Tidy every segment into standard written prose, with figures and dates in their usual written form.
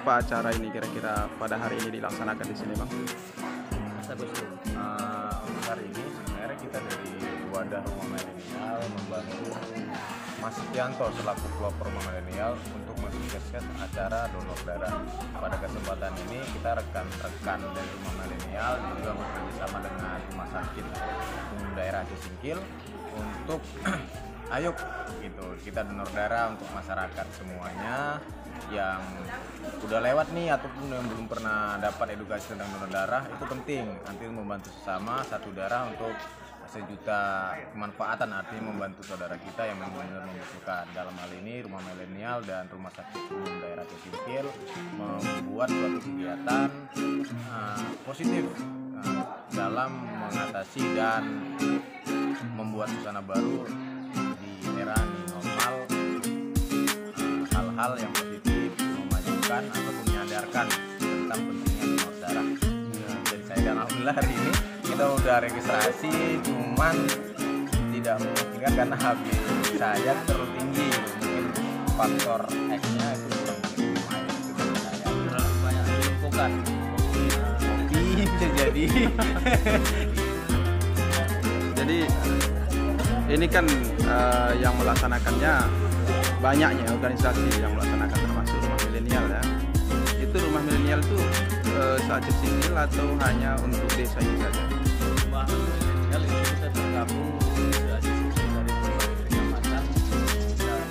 apa acara ini kira-kira pada hari ini dilaksanakan di sini, Bang? Untuk hari ini sebenarnya kita dari Wadah Rumah Milenial membantu Mas Setianto selaku pelopor Rumah Milenial untuk mensukseskan acara donor darah. Pada kesempatan ini kita rekan-rekan dari Rumah Milenial juga bekerjasama dengan Rumah Sakit Umum Daerah Aceh Singkil untuk ayo gitu kita donor darah untuk masyarakat semuanya yang udah lewat nih ataupun yang belum pernah dapat edukasi tentang donor darah. Itu penting, nanti membantu sesama satu darah untuk sejuta kemanfaatan, artinya membantu saudara kita yang benar-benar membutuhkan. Dalam hal ini Rumah Milenial dan Rumah Sakit Umum Daerah Aceh Singkil membuat suatu kegiatan positif dalam mengatasi dan membuat suasana baru di era new normal, hal-hal yang positif memajukan ataupun menyadarkan tentang pentingnya donor darah. Jadi saya dan alhamdulillah hari ini kita udah registrasi, cuman tidak memungkinkan karena HB saya terlalu tinggi, mungkin faktor X-nya itu kurang lumayan itu dari saya. Terlalu banyak dilumpuhkan. Kopi bisa jadi. Jadi ini kan yang melaksanakannya banyaknya organisasi yang melaksanakan, termasuk Rumah Milenial ya. Itu Rumah Milenial itu se-Aceh Singkil atau hanya untuk desa ini saja? Rumah Milenial itu bisa tergabung di Aceh Singkil dari berbagai kecamatan dan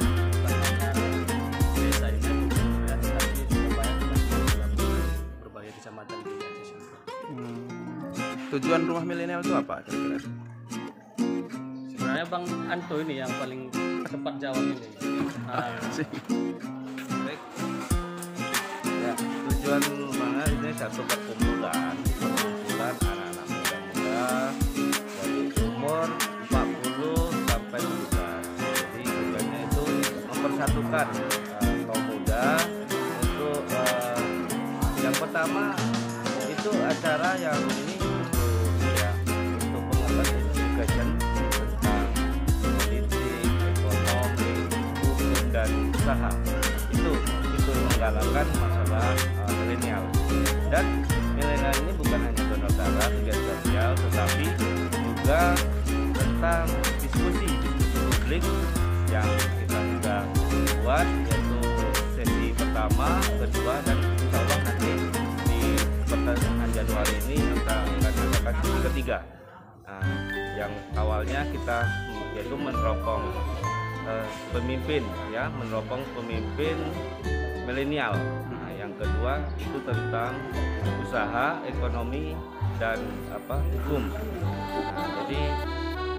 bukan hanya desa ini kemudian tapi juga banyak tergabung berbagai kecamatan di Aceh Singkil. Tujuan Rumah Milenial itu apa kira-kira? Sebenarnya Bang Anto ini yang paling cepat jawab ini. Baik. Ya, tujuan rumah ini satu perkumpulan anak-anak muda dari umur 40 sampai 70. Jadi tujuannya itu mempersatukan kaum muda untuk yang pertama itu acara yang ini untuk pengetahuan education tentang politik, ekonomi, hukum dan usaha. Itu menggalakkan masalah milenial. Dan milenial ini bukan hanya donor darah, kegiatan sosial, tetapi juga tentang diskusi publik yang kita sudah buat, yaitu sesi pertama, kedua, dan insya Allah nanti di pertengahan Januari ini akan adakan sesi ketiga. Yang awalnya kita yaitu meneropong pemimpin milenial. Yang kedua itu tentang usaha, ekonomi dan hukum. Jadi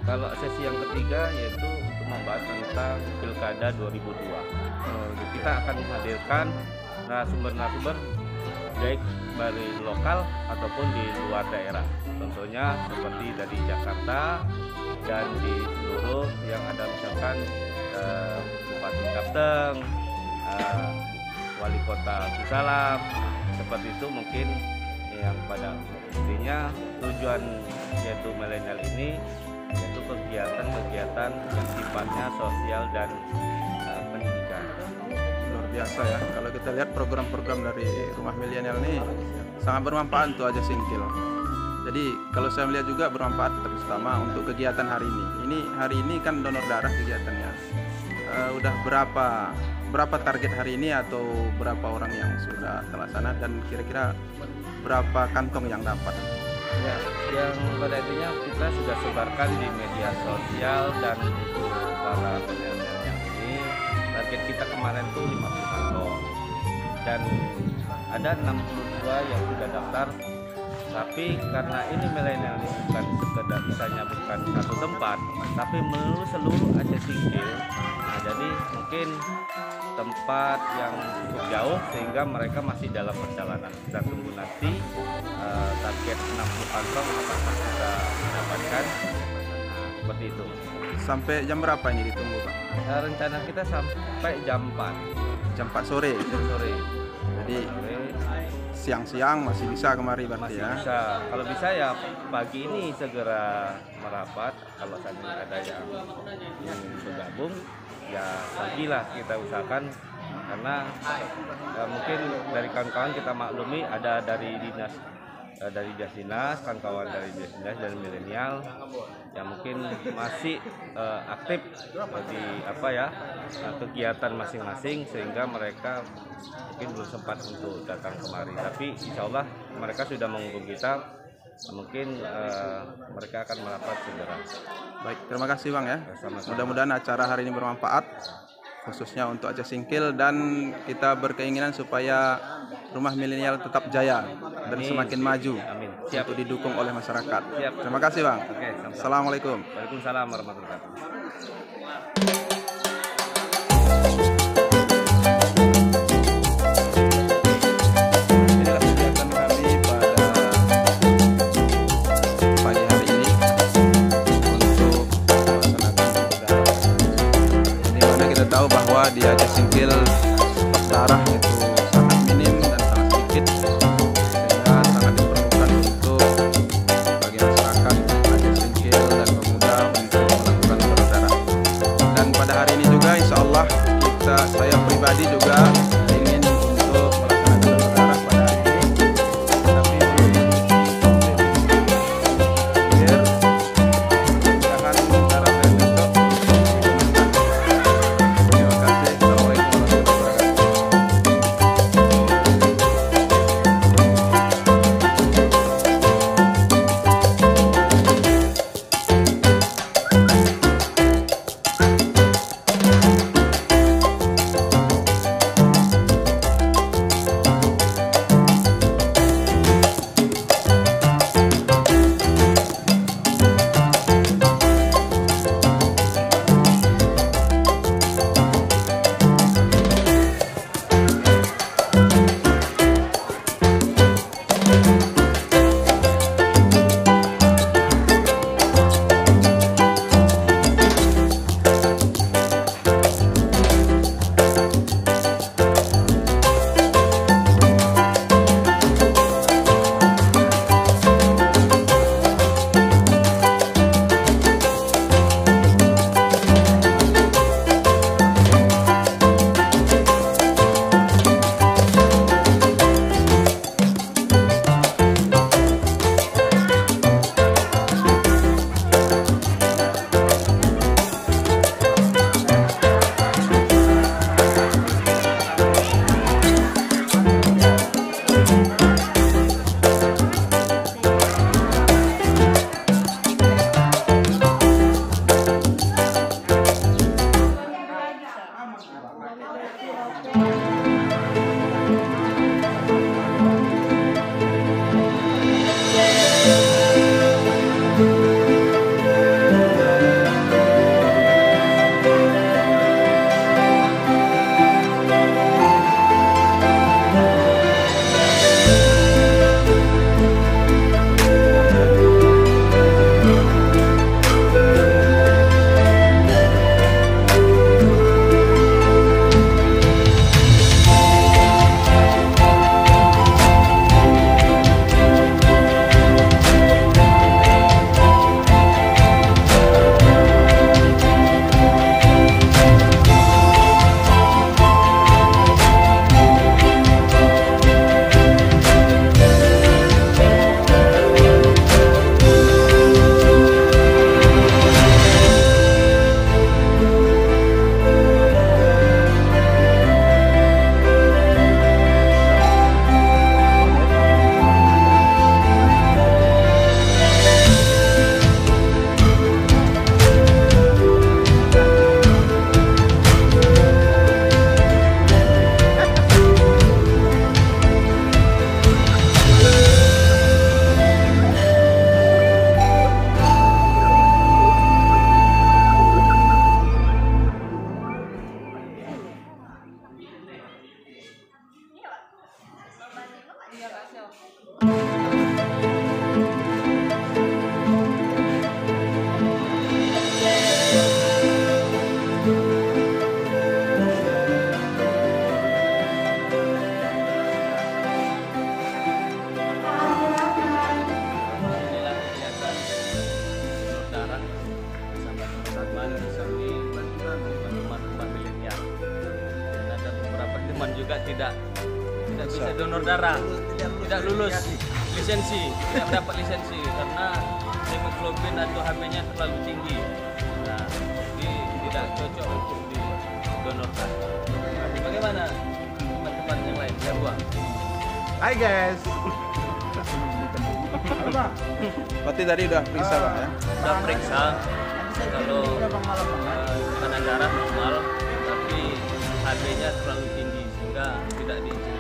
kalau sesi yang ketiga yaitu untuk membahas tentang Pilkada 2002. Kita akan menghadirkan narasumber baik dari lokal ataupun di luar daerah. Contohnya seperti dari Jakarta dan di seluruh yang ada misalkan Bupati Kapteng, Wali Kota Busalam, seperti itu mungkin yang pada intinya tujuan yaitu milenial ini yaitu kegiatan-kegiatan yang sifatnya sosial dan pendidikan. Luar biasa ya, kalau kita lihat program-program dari Rumah Milenial ini sangat bermanfaat untuk Aceh Singkil. Jadi kalau saya melihat juga bermanfaat terutama untuk kegiatan hari ini. Hari ini kan donor darah kegiatannya. Udah berapa target hari ini atau berapa orang yang sudah terlaksana dan kira-kira berapa kantong yang dapat? Ya, yang pada intinya kita sudah sebarkan di media sosial dan untuk para milenial yang ini target kita kemarin tuh 50 kantong dan ada 62 yang sudah daftar. Tapi karena ini milenial ini bukan sekedar misalnya bukan satu tempat, tapi seluruh Aceh Singkil. Nah, jadi mungkin tempat yang cukup jauh sehingga mereka masih dalam perjalanan. Kita tunggu nanti target 60 kantong apakah kita mendapatkan. Seperti itu. Sampai jam berapa ini ditunggu, Pak? Rencana kita sampai jam 4. Jam 4 sore. Sore. Jadi siang-siang masih bisa kemari berarti masih ya? Bisa. Kalau bisa ya pagi ini segera merapat. Kalau seandainya ada yang ingin bergabung, ya pagilah kita usahakan karena mungkin dari kawan-kawan kita maklumi ada dari dinas, kawan-kawan dari dinas dan milenial yang mungkin masih aktif di kegiatan masing-masing, sehingga mereka mungkin belum sempat untuk datang kemari. Tapi insya Allah mereka sudah menghubungi kita, mungkin mereka akan merapat segera. Baik, terima kasih Bang ya. Sama-sama. Mudah-mudahan acara hari ini bermanfaat, khususnya untuk Aceh Singkil, dan kita berkeinginan supaya Rumah Milenial tetap jaya dan Amin. semakin maju. Amin. Siap. Untuk didukung oleh masyarakat. Siap. Terima kasih Bang. Oke, sama-sama. Assalamualaikum. Waalaikumsalam warahmatullahi wabarakatuh. Inilah kegiatan kami pada pagi hari ini untuk melaksanakan darah. Di mana kita tahu bahwa di Aceh Singkil stok darah itu sangat minim dan sangat sedikit, sehingga sangat diperlukan untuk bagi masyarakat Aceh Singkil dan pemuda untuk melakukan donor darah. Dan pada hari ini juga insya Allah saya pribadi juga ingin untuk melaksanakan donor darah pada hari ini. Tapi biar jangan darah saya besok. Terima kasih. Assalamualaikum warahmatullahi wabarakatuh. teman juga tidak bisa donor darah, tidak lulus lisensi, tidak dapat lisensi karena hemoglobin atau HB-nya terlalu tinggi. Nah, jadi tidak cocok untuk didonorkan. Bagaimana teman-teman yang lain? Ya, Buang. Hai guys. Berarti tadi udah periksa Bang ya? Sudah periksa kalau tekanan darah normal, tapi HB-nya terlalu tinggi sehingga tidak diizinkan.